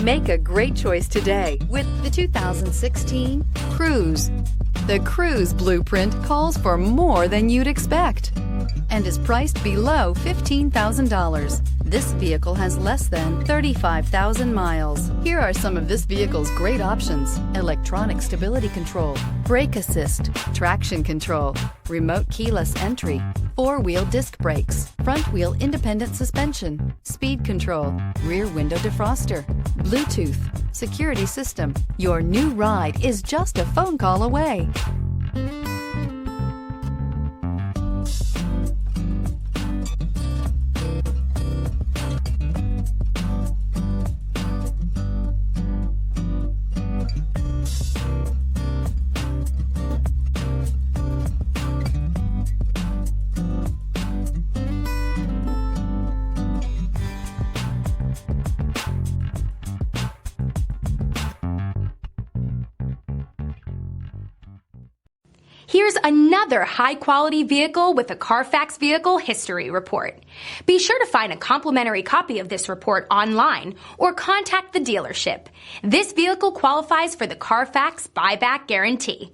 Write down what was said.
Make a great choice today with the 2016 Cruze. The Cruze blueprint calls for more than you'd expect and is priced below $15,000. This vehicle has less than 35,000 miles. Here are some of this vehicle's great options: electronic stability control, brake assist, traction control, remote keyless entry, four-wheel disc brakes, front-wheel independent suspension, speed control, rear window defroster, Bluetooth, security system. Your new ride is just a phone call away. Here's another high-quality vehicle with a Carfax Vehicle History Report. Be sure to find a complimentary copy of this report online or contact the dealership. This vehicle qualifies for the Carfax Buyback Guarantee.